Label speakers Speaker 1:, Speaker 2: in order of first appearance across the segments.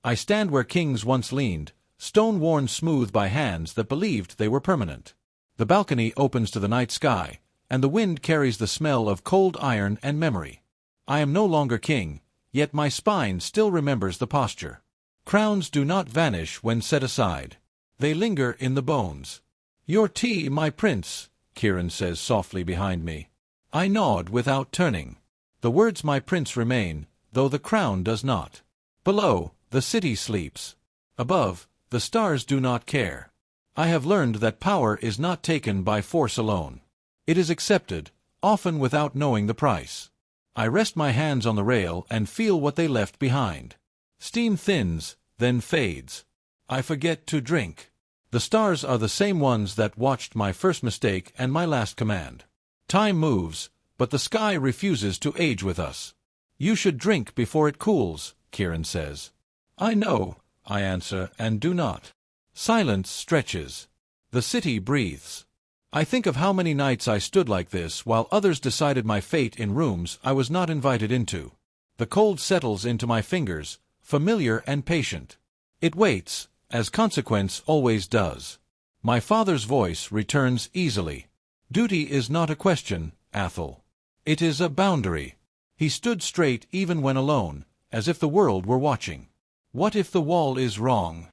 Speaker 1: I stand where kings once leaned, stone worn smooth by hands that believed they were permanent. The balcony opens to the night sky, and the wind carries the smell of cold iron and memory. I am no longer king, yet my spine still remembers the posture. Crowns do not vanish when set aside. They linger in the bones. "Your tea, my prince," Kieran says softly behind me. I nod without turning. The words "my prince" remain, though the crown does not. Below, the city sleeps. Above, the stars do not care. I have learned that power is not taken by force alone. It is accepted, often without knowing the price. I rest my hands on the rail and feel what they left behind. Steam thins, then fades. I forget to drink. The stars are the same ones that watched my first mistake and my last command. Time moves, but the sky refuses to age with us. "You should drink before it cools," Kieran says. "I know," I answer, and do not. Silence stretches. The city breathes. I think of how many nights I stood like this while others decided my fate in rooms I was not invited into. The cold settles into my fingers, familiar and patient. It waits, as consequence always does. My father's voice returns easily. "Duty is not a question, Athel. It is a boundary." He stood straight even when alone, as if the world were watching. "What if the wall is wrong?"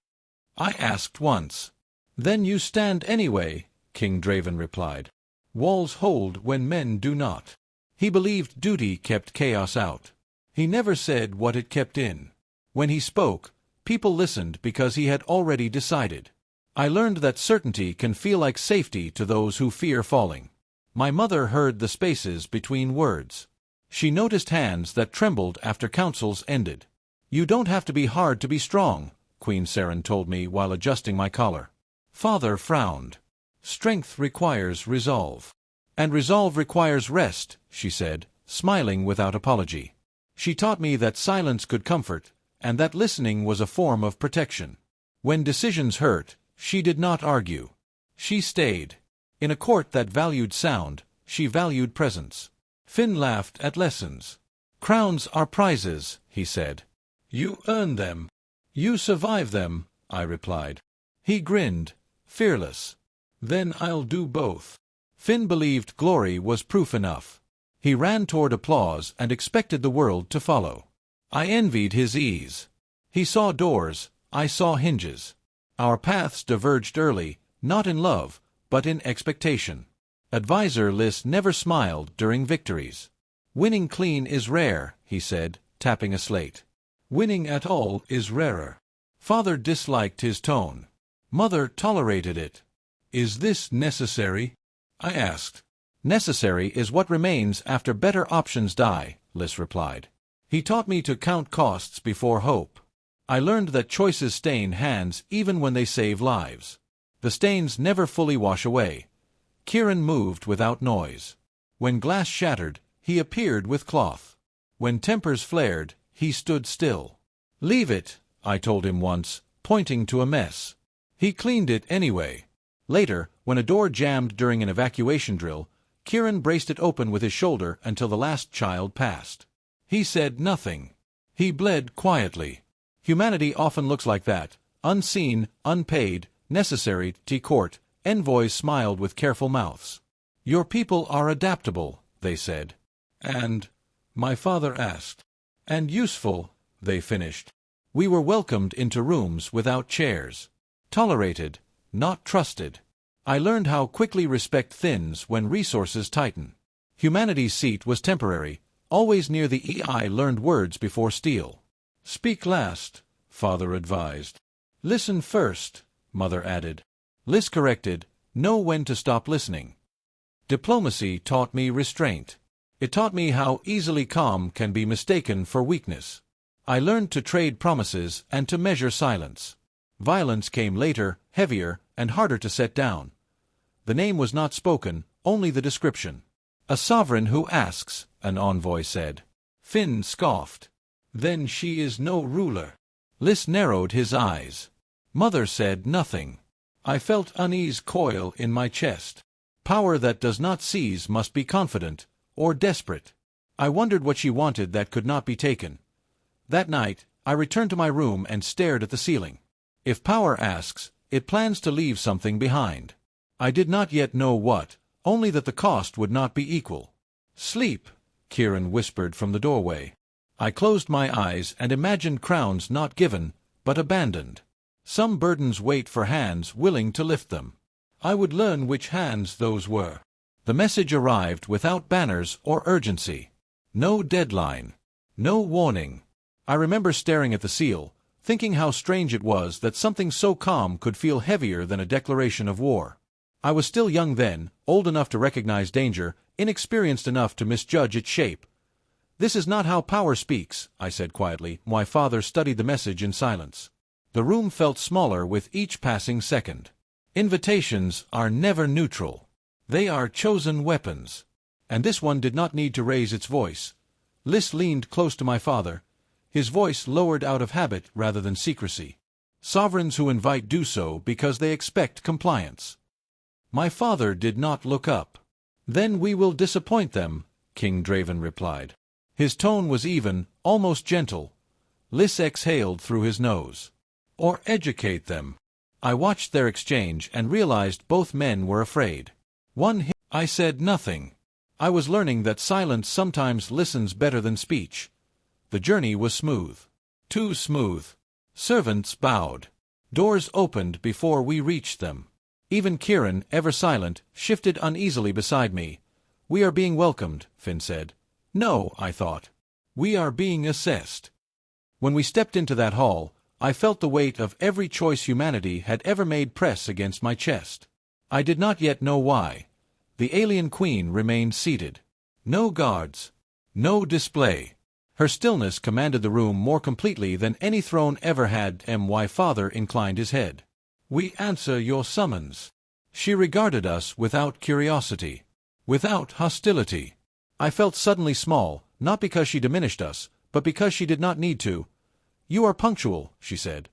Speaker 1: I asked once. "Then you stand anyway," King Draven replied. "Walls hold when men do not." He believed duty kept chaos out. He never said what it kept in. When he spoke, people listened because he had already decided. I learned that certainty can feel like safety to those who fear falling. My mother heard the spaces between words. She noticed hands that trembled after councils ended. "You don't have to be hard to be strong," Queen Seren told me while adjusting my collar. Father frowned. "Strength requires resolve. And resolve requires rest," she said, smiling without apology. She taught me that silence could comfort, and that listening was a form of protection. When decisions hurt, she did not argue. She stayed. In a court that valued sound, she valued presence. Finn laughed at lessons. "Crowns are prizes," he said. "You earn them. You survive them," I replied. He grinned, fearless. "Then I'll do both." Finn believed glory was proof enough. He ran toward applause and expected the world to follow. I envied his ease. He saw doors, I saw hinges. Our paths diverged early, not in love, but in expectation. Advisor Lys never smiled during victories. "Winning clean is rare," he said, tapping a slate. "Winning at all is rarer." Father disliked his tone. Mother tolerated it. "Is this necessary?" I asked. "Necessary is what remains after better options die," Lys replied. He taught me to count costs before hope. I learned that choices stain hands even when they save lives. The stains never fully wash away. Kieran moved without noise. When glass shattered, he appeared with cloth. When tempers flared, he stood still. "Leave it," I told him once, pointing to a mess. He cleaned it anyway. Later, when a door jammed during an evacuation drill, Kieran braced it open with his shoulder until the last child passed. He said nothing. He bled quietly. Humanity often looks like that, unseen, unpaid, necessary. Court envoys smiled with careful mouths. "Your people are adaptable," they said. "And?" my father asked. "And useful," they finished. We were welcomed into rooms without chairs. Tolerated, not trusted. I learned how quickly respect thins when resources tighten. Humanity's seat was temporary, always near the ear. I learned words before steel. "Speak last," Father advised. "Listen first," Mother added. Lys corrected, "Know when to stop listening." Diplomacy taught me restraint. It taught me how easily calm can be mistaken for weakness. I learned to trade promises and to measure silence. Violence came later, heavier, and harder to set down. The name was not spoken, only the description. "A sovereign who asks," an envoy said. Finn scoffed. "Then she is no ruler." Lys narrowed his eyes. Mother said nothing. I felt unease coil in my chest. Power that does not seize must be confident, or desperate. I wondered what she wanted that could not be taken. That night, I returned to my room and stared at the ceiling. If power asks, it plans to leave something behind. I did not yet know what, only that the cost would not be equal. "Sleep," Kieran whispered from the doorway. I closed my eyes and imagined crowns not given, but abandoned. Some burdens wait for hands willing to lift them. I would learn which hands those were. The message arrived without banners or urgency. No deadline. No warning. I remember staring at the seal, thinking how strange it was that something so calm could feel heavier than a declaration of war. I was still young then, old enough to recognize danger, inexperienced enough to misjudge its shape. "This is not how power speaks," I said quietly. My father studied the message in silence. The room felt smaller with each passing second. Invitations are never neutral. They are chosen weapons. And this one did not need to raise its voice. Lys leaned close to my father, his voice lowered out of habit rather than secrecy. "Sovereigns who invite do so because they expect compliance." My father did not look up. "Then we will disappoint them," King Draven replied. His tone was even, almost gentle. Lys exhaled through his nose. "Or educate them." I watched their exchange and realized both men were afraid. I said nothing. I was learning that silence sometimes listens better than speech. The journey was smooth. Too smooth. Servants bowed. Doors opened before we reached them. Even Kieran, ever silent, shifted uneasily beside me. "We are being welcomed," Finn said. "No," I thought. "We are being assessed." When we stepped into that hall, I felt the weight of every choice humanity had ever made press against my chest. I did not yet know why. The alien queen remained seated. No guards. No display. Her stillness commanded the room more completely than any throne ever had. My father inclined his head. "We answer your summons." She regarded us without curiosity. Without hostility. I felt suddenly small, not because she diminished us, but because she did not need to. "You are punctual," she said.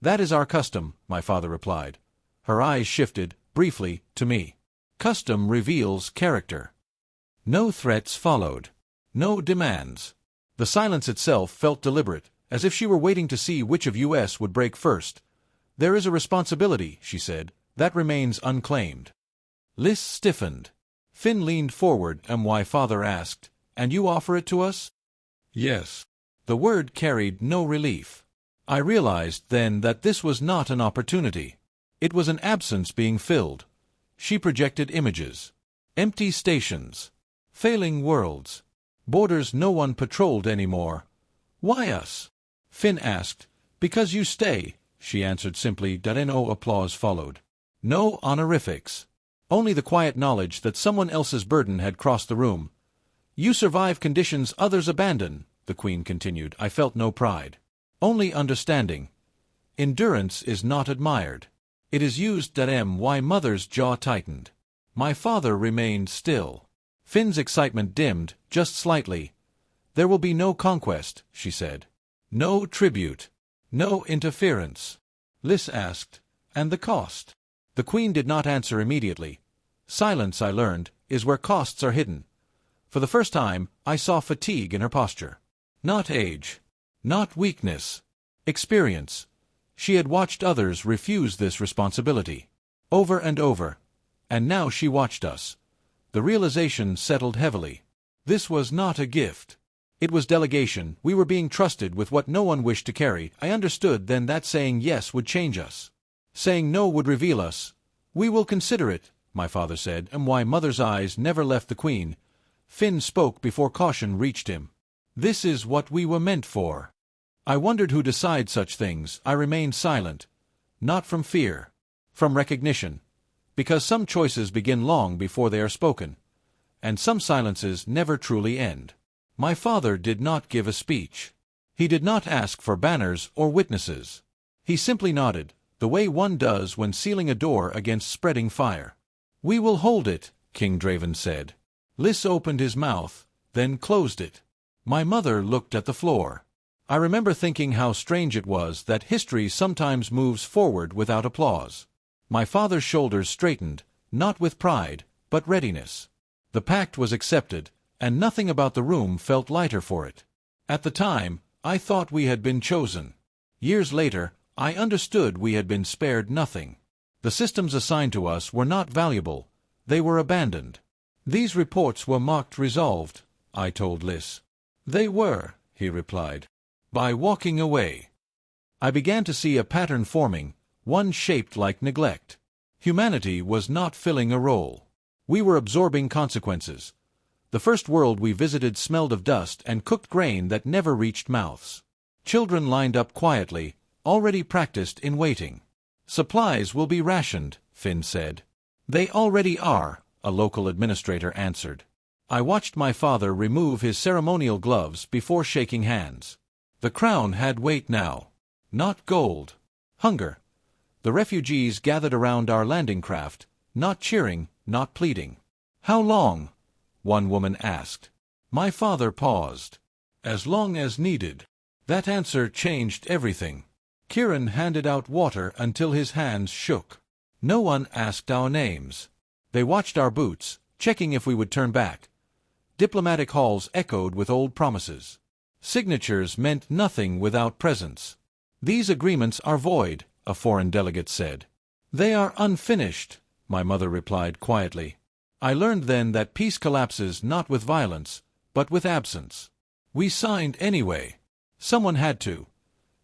Speaker 1: "That is our custom," my father replied. Her eyes shifted, briefly, to me. Custom reveals character. No threats followed. No demands. The silence itself felt deliberate, as if she were waiting to see which of us would break first. "There is a responsibility," she said, "that remains unclaimed." Lys stiffened. Finn leaned forward and my father asked, "And you offer it to us?" "Yes." The word carried no relief. I realized then that this was not an opportunity. It was an absence being filled. She projected images. Empty stations. Failing worlds. Borders no one patrolled anymore. "Why us?" Finn asked. "Because you stay," she answered simply. No applause followed. No honorifics. Only the quiet knowledge that someone else's burden had crossed the room. "You survive conditions others abandon," the queen continued. I felt no pride. Only understanding. Endurance is not admired. It is used. My mother's jaw tightened. My father remained still. Finn's excitement dimmed, just slightly. "There will be no conquest," she said. "No tribute. No interference." Lys asked, "And the cost?" The queen did not answer immediately. Silence, I learned, is where costs are hidden. For the first time, I saw fatigue in her posture. Not age. Not weakness. Experience. She had watched others refuse this responsibility. Over and over. And now she watched us. The realization settled heavily. This was not a gift. It was delegation. We were being trusted with what no one wished to carry. I understood then that saying yes would change us. Saying no would reveal us. "We will consider it," my father said, and my mother's eyes never left the queen. Finn spoke before caution reached him. "This is what we were meant for." I wondered who decides such things. I remained silent. Not from fear. From recognition. Because some choices begin long before they are spoken. And some silences never truly end. My father did not give a speech. He did not ask for banners or witnesses. He simply nodded, the way one does when sealing a door against spreading fire. "We will hold it," King Draven said. Lys opened his mouth, then closed it. My mother looked at the floor. I remember thinking how strange it was that history sometimes moves forward without applause. My father's shoulders straightened, not with pride, but readiness. The pact was accepted, and nothing about the room felt lighter for it. At the time, I thought we had been chosen. Years later, I understood we had been spared nothing. The systems assigned to us were not valuable. They were abandoned. These reports were marked resolved, I told Liss. They were, he replied. By walking away. I began to see a pattern forming, one shaped like neglect. Humanity was not filling a role. We were absorbing consequences. The first world we visited smelled of dust and cooked grain that never reached mouths. Children lined up quietly, already practiced in waiting. Supplies will be rationed, Finn said. They already are, a local administrator answered. I watched my father remove his ceremonial gloves before shaking hands. The crown had weight now. Not gold. Hunger. The refugees gathered around our landing craft, not cheering, not pleading. How long? One woman asked. My father paused. As long as needed. That answer changed everything. Kieran handed out water until his hands shook. No one asked our names. They watched our boots, checking if we would turn back. Diplomatic halls echoed with old promises. Signatures meant nothing without presence. These agreements are void, a foreign delegate said. They are unfinished, my mother replied quietly. I learned then that peace collapses not with violence, but with absence. We signed anyway. Someone had to.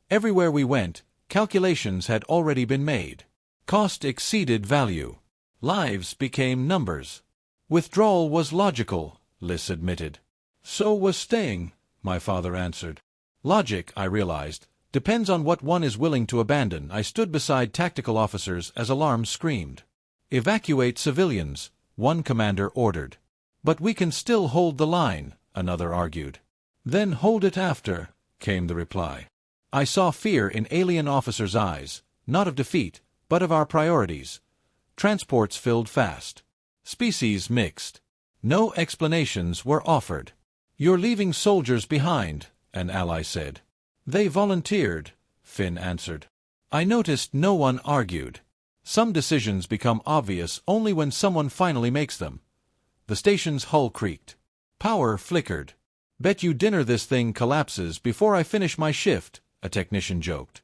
Speaker 1: Everywhere we went, calculations had already been made. Cost exceeded value. Lives became numbers. Withdrawal was logical, Liss admitted. So was staying, my father answered. Logic, I realized, depends on what one is willing to abandon. I stood beside tactical officers as alarms screamed. Evacuate civilians, one commander ordered. But we can still hold the line, another argued. Then hold it after, came the reply. I saw fear in alien officers' eyes, not of defeat, but of our priorities. Transports filled fast. Species mixed. No explanations were offered. You're leaving soldiers behind, an ally said. They volunteered, Finn answered. I noticed no one argued. Some decisions become obvious only when someone finally makes them. The station's hull creaked. Power flickered. Bet you dinner this thing collapses before I finish my shift, a technician joked.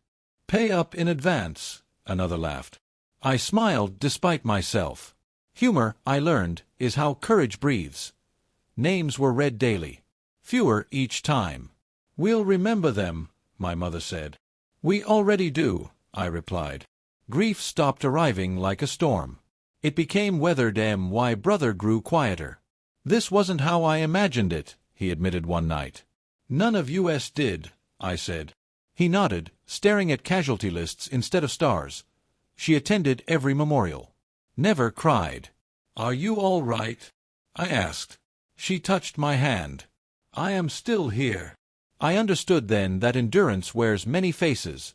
Speaker 1: Pay up in advance, another laughed. I smiled despite myself. Humor, I learned, is how courage breathes. Names were read daily. Fewer each time. We'll remember them, my mother said. We already do, I replied. Grief stopped arriving like a storm. It became weathered. My brother grew quieter. This wasn't how I imagined it, he admitted one night. None of us did, I said. He nodded, staring at casualty lists instead of stars. She attended every memorial. Never cried. Are you all right? I asked. She touched my hand. I am still here. I understood then that endurance wears many faces.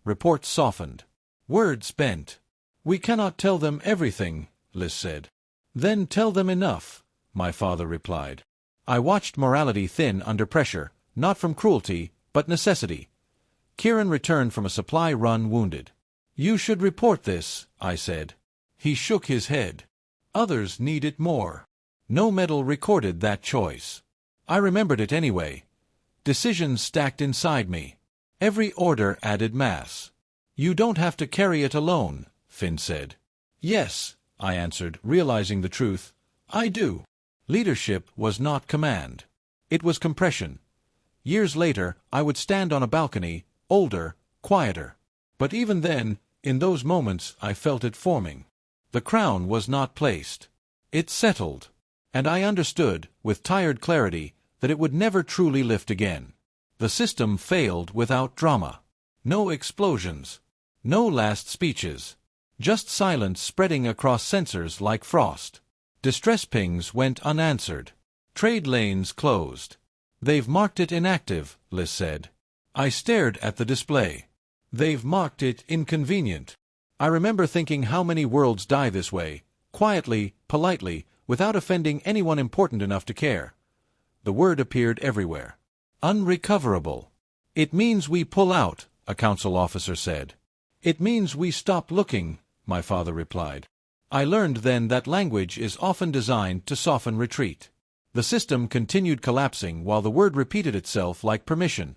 Speaker 1: Reports softened. Words bent. We cannot tell them everything, Liss said. Then tell them enough, my father replied. I watched morality thin under pressure, not from cruelty, but necessity. Kieran returned from a supply run wounded. You should report this, I said. He shook his head. Others need it more. No medal recorded that choice. I remembered it anyway. Decisions stacked inside me. Every order added mass. You don't have to carry it alone, Finn said. Yes, I answered, realizing the truth. I do. Leadership was not command. It was compression. Years later, I would stand on a balcony, older, quieter. But even then, in those moments, I felt it forming. The crown was not placed. It settled. And I understood, with tired clarity, that it would never truly lift again. The system failed without drama. No explosions. No last speeches. Just silence spreading across sensors like frost. Distress pings went unanswered. Trade lanes closed. They've marked it inactive, Liss said. I stared at the display. They've marked it inconvenient. I remember thinking how many worlds die this way, quietly, politely, without offending anyone important enough to care. The word appeared everywhere. Unrecoverable. It means we pull out, a council officer said. It means we stop looking, my father replied. I learned then that language is often designed to soften retreat. The system continued collapsing while the word repeated itself like permission.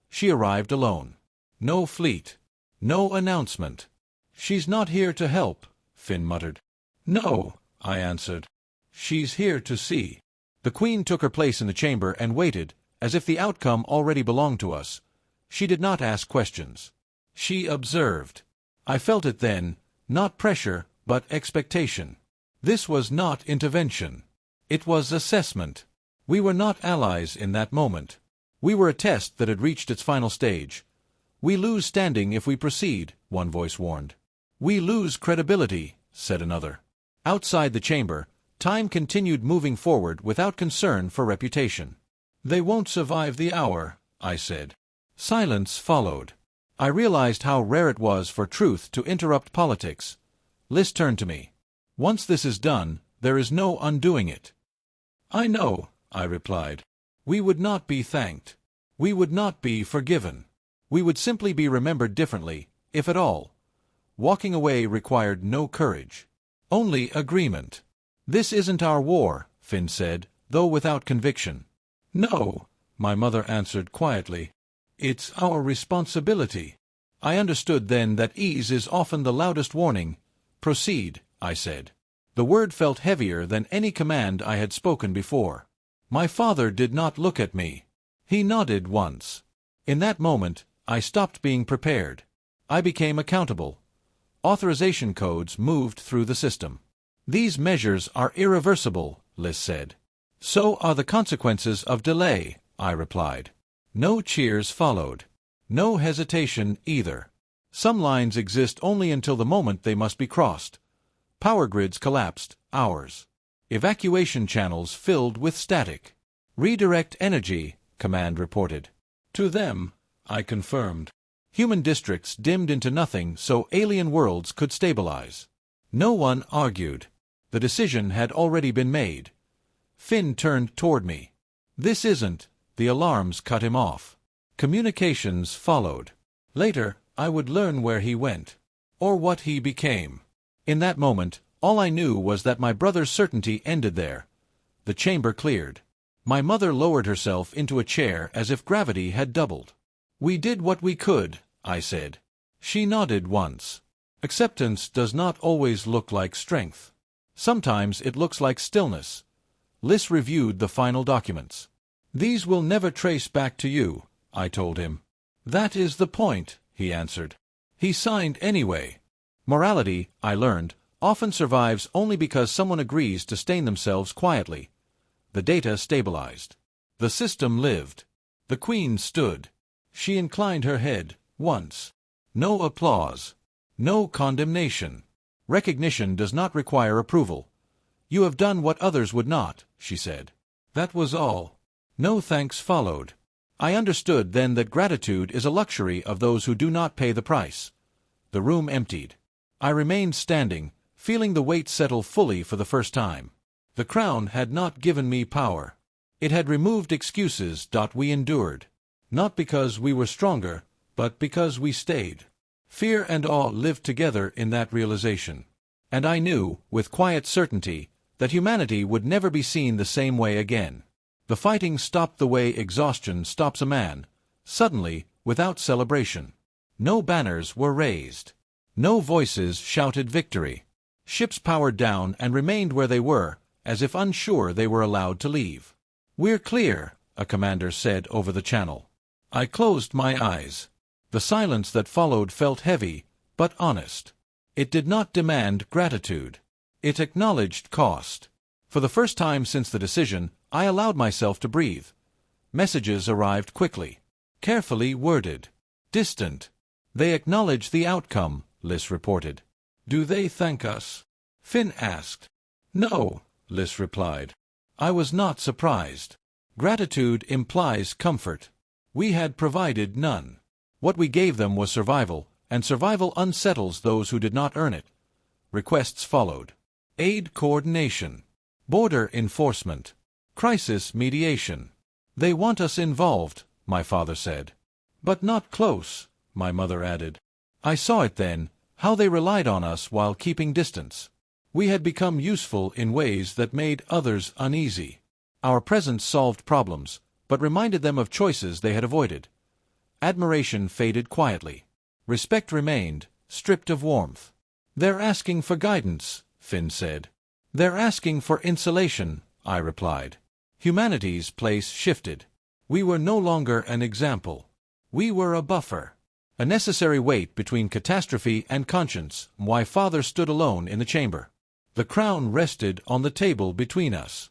Speaker 1: She arrived alone. No fleet. No announcement. "She's not here to help," Finn muttered. "No," I answered. "She's here to see." The Queen took her place in the chamber and waited, as if the outcome already belonged to us. She did not ask questions. She observed. I felt it then, not pressure, but expectation. This was not intervention. It was assessment. We were not allies in that moment. We were a test that had reached its final stage. "We lose standing if we proceed," one voice warned. "We lose credibility," said another. Outside the chamber, time continued moving forward without concern for reputation. "They won't survive the hour," I said. Silence followed. I realized how rare it was for truth to interrupt politics. Liz turned to me. "Once this is done, there is no undoing it." "I know," I replied. "We would not be thanked. We would not be forgiven. We would simply be remembered differently, if at all." Walking away required no courage. Only agreement. "This isn't our war," Finn said, though without conviction. "No," my mother answered quietly. "It's our responsibility." I understood then that ease is often the loudest warning. "Proceed," I said. The word felt heavier than any command I had spoken before. My father did not look at me. He nodded once. In that moment, I stopped being prepared. I became accountable. Authorization codes moved through the system. "These measures are irreversible," Liz said. "So are the consequences of delay," I replied. No cheers followed. No hesitation either. Some lines exist only until the moment they must be crossed. Power grids collapsed, ours. Evacuation channels filled with static. "Redirect energy," command reported. "To them," I confirmed. Human districts dimmed into nothing so alien worlds could stabilize. No one argued. The decision had already been made. Finn turned toward me. "This isn't," the alarms cut him off. Communications followed. Later, I would learn where he went. Or what he became. In that moment, all I knew was that my brother's certainty ended there. The chamber cleared. My mother lowered herself into a chair as if gravity had doubled. "We did what we could," I said. She nodded once. Acceptance does not always look like strength. Sometimes it looks like stillness. Liz reviewed the final documents. "These will never trace back to you," I told him. "That is the point," he answered. He signed anyway. Morality, I learned, often survives only because someone agrees to stain themselves quietly. The data stabilized. The system lived. The Queen stood. She inclined her head, once. No applause. No condemnation. Recognition does not require approval. "You have done what others would not," she said. That was all. No thanks followed. I understood then that gratitude is a luxury of those who do not pay the price. The room emptied. I remained standing, feeling the weight settle fully for the first time. The crown had not given me power. It had removed excuses. We endured. Not because we were stronger, but because we stayed. Fear and awe lived together in that realization. And I knew, with quiet certainty, that humanity would never be seen the same way again. The fighting stopped the way exhaustion stops a man, suddenly, without celebration. No banners were raised. No voices shouted victory. Ships powered down and remained where they were, as if unsure they were allowed to leave. "We're clear," a commander said over the channel. I closed my eyes. The silence that followed felt heavy, but honest. It did not demand gratitude. It acknowledged cost. For the first time since the decision, I allowed myself to breathe. Messages arrived quickly. Carefully worded. Distant. "They acknowledge the outcome," Liz reported. "Do they thank us?" Finn asked. "No," Liz replied. I was not surprised. Gratitude implies comfort. We had provided none. What we gave them was survival, and survival unsettles those who did not earn it. Requests followed. Aid coordination. Border enforcement. Crisis mediation. "They want us involved," my father said. "But not close," my mother added. I saw it then, how they relied on us while keeping distance. We had become useful in ways that made others uneasy. Our presence solved problems, but reminded them of choices they had avoided. Admiration faded quietly. Respect remained, stripped of warmth. "They're asking for guidance," Finn said. "They're asking for insulation," I replied. Humanity's place shifted. We were no longer an example. We were a buffer. A necessary weight between catastrophe and conscience. Why Father stood alone in the chamber. The crown rested on the table between us.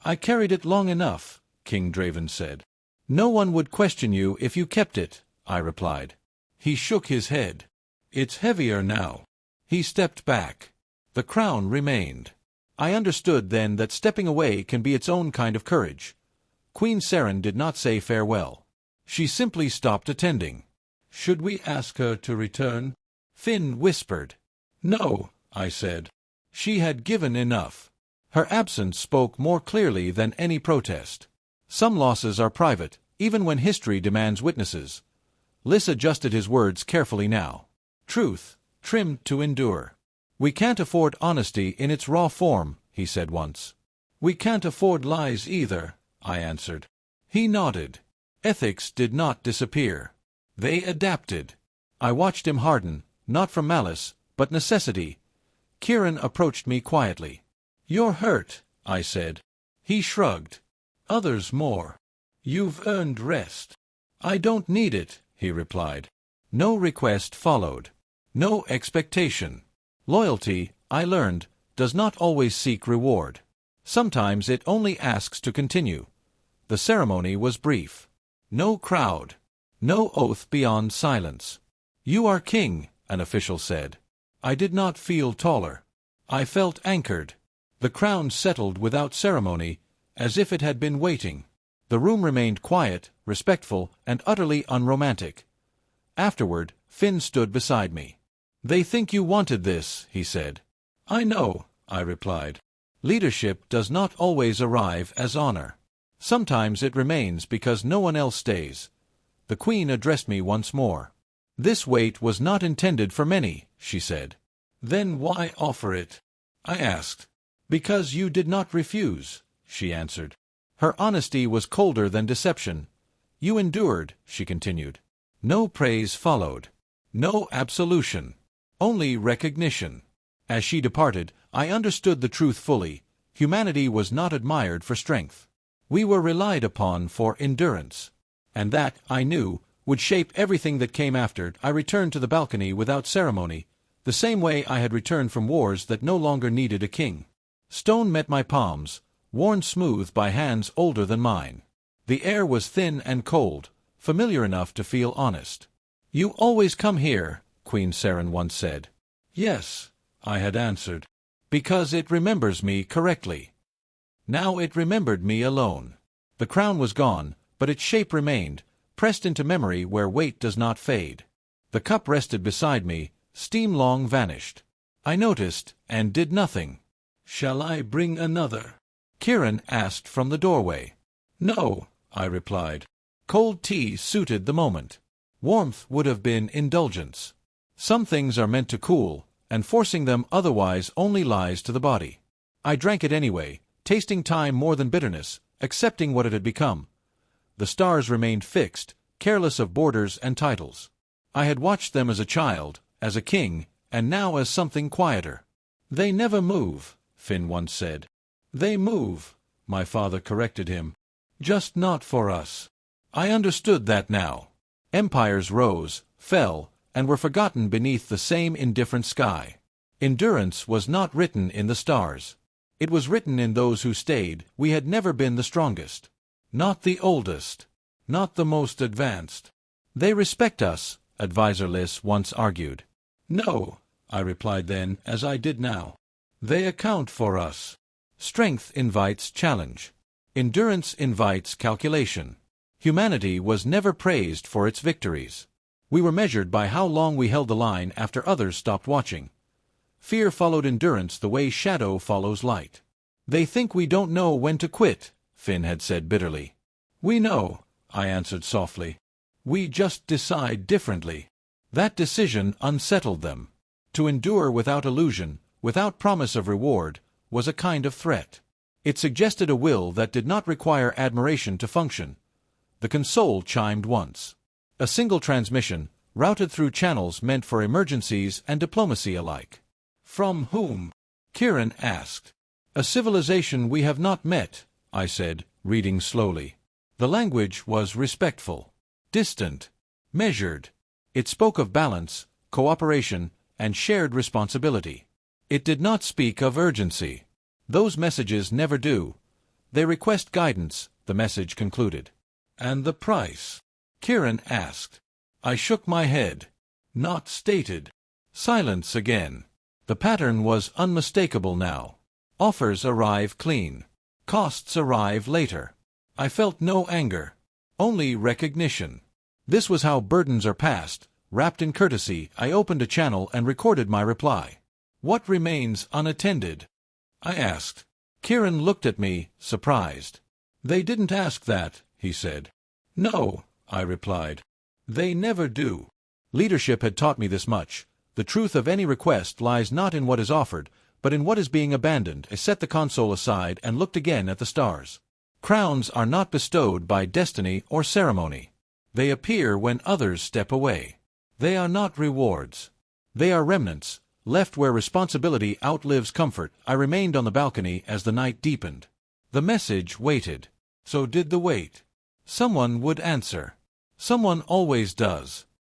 Speaker 1: "I carried it long enough," King Draven said. "No one would question you if you kept it," I replied. He shook his head. "It's heavier now." He stepped back. The crown remained. I understood then that stepping away can be its own kind of courage. Queen Seren did not say farewell. She simply stopped attending. "Should we ask her to return?" Finn whispered. "No," I said. She had given enough. Her absence spoke more clearly than any protest. Some losses are private, even when history demands witnesses. Lys adjusted his words carefully now. "Truth, trimmed to endure. We can't afford honesty in its raw form," he said once. "We can't afford lies either," I answered. He nodded. Ethics did not disappear. They adapted. I watched him harden, not from malice, but necessity. Kieran approached me quietly. "You're hurt," I said. He shrugged. "Others more. You've earned rest." "I don't need it," he replied. No request followed. No expectation. Loyalty, I learned, does not always seek reward. Sometimes it only asks to continue. The ceremony was brief. No crowd. No oath beyond silence. "You are king," an official said. I did not feel taller. I felt anchored. The crown settled without ceremony, as if it had been waiting. The room remained quiet, respectful, and utterly unromantic. Afterward, Finn stood beside me. "They think you wanted this," he said. "I know," I replied. Leadership does not always arrive as honor. Sometimes it remains because no one else stays. The Queen addressed me once more. "This weight was not intended for many," she said. "Then why offer it?" I asked. "Because you did not refuse," she answered. Her honesty was colder than deception. "You endured," she continued. No praise followed. No absolution. Only recognition. As she departed, I understood the truth fully. Humanity was not admired for strength. We were relied upon for endurance. And that, I knew, would shape everything that came after. I returned to the balcony without ceremony, the same way I had returned from wars that no longer needed a king. Stone met my palms, worn smooth by hands older than mine. The air was thin and cold, familiar enough to feel honest. "You always come here," Queen Seren once said. "Yes," I had answered, "because it remembers me correctly." Now it remembered me alone. The crown was gone, but its shape remained, pressed into memory where weight does not fade. The cup rested beside me, steam long vanished. I noticed, and did nothing. "Shall I bring another?" Kieran asked from the doorway. "No," I replied. Cold tea suited the moment. Warmth would have been indulgence. Some things are meant to cool, and forcing them otherwise only lies to the body. I drank it anyway, tasting time more than bitterness, accepting what it had become. The stars remained fixed, careless of borders and titles. I had watched them as a child, as a king, and now as something quieter. "They never move," Finn once said. "They move," my father corrected him. "Just not for us." I understood that now. Empires rose, fell, and were forgotten beneath the same indifferent sky. Endurance was not written in the stars. It was written in those who stayed. We had never been the strongest. Not the oldest. Not the most advanced. "They respect us," Advisor Lys once argued. "No," I replied then, as I did now. "They account for us." Strength invites challenge. Endurance invites calculation. Humanity was never praised for its victories. We were measured by how long we held the line after others stopped watching. Fear followed endurance the way shadow follows light. "They think we don't know when to quit," Finn had said bitterly. "We know," I answered softly. "We just decide differently." That decision unsettled them. To endure without illusion, without promise of reward, was a kind of threat. It suggested a will that did not require admiration to function. The console chimed once. A single transmission, routed through channels meant for emergencies and diplomacy alike. From whom? Kieran asked. A civilization we have not met, I said, reading slowly. The language was respectful, distant, measured. It spoke of balance, cooperation, and shared responsibility. It did not speak of urgency. Those messages never do. They request guidance, the message concluded. And the price? Kieran asked. I shook my head. Not stated. Silence again. The pattern was unmistakable now. Offers arrive clean. Costs arrive later. I felt no anger. Only recognition. This was how burdens are passed. Wrapped in courtesy, I opened a channel and recorded my reply. What remains unattended? I asked. Kieran looked at me, surprised. They didn't ask that, he said. No, I replied. They never do. Leadership had taught me this much. The truth of any request lies not in what is offered, but in what is being abandoned. I set the console aside and looked again at the stars. Crowns are not bestowed by destiny or ceremony. They appear when others step away. They are not rewards. They are remnants, left where responsibility outlives comfort. I remained on the balcony as the night deepened. The message waited. So did the wait. Someone would answer. Someone always does.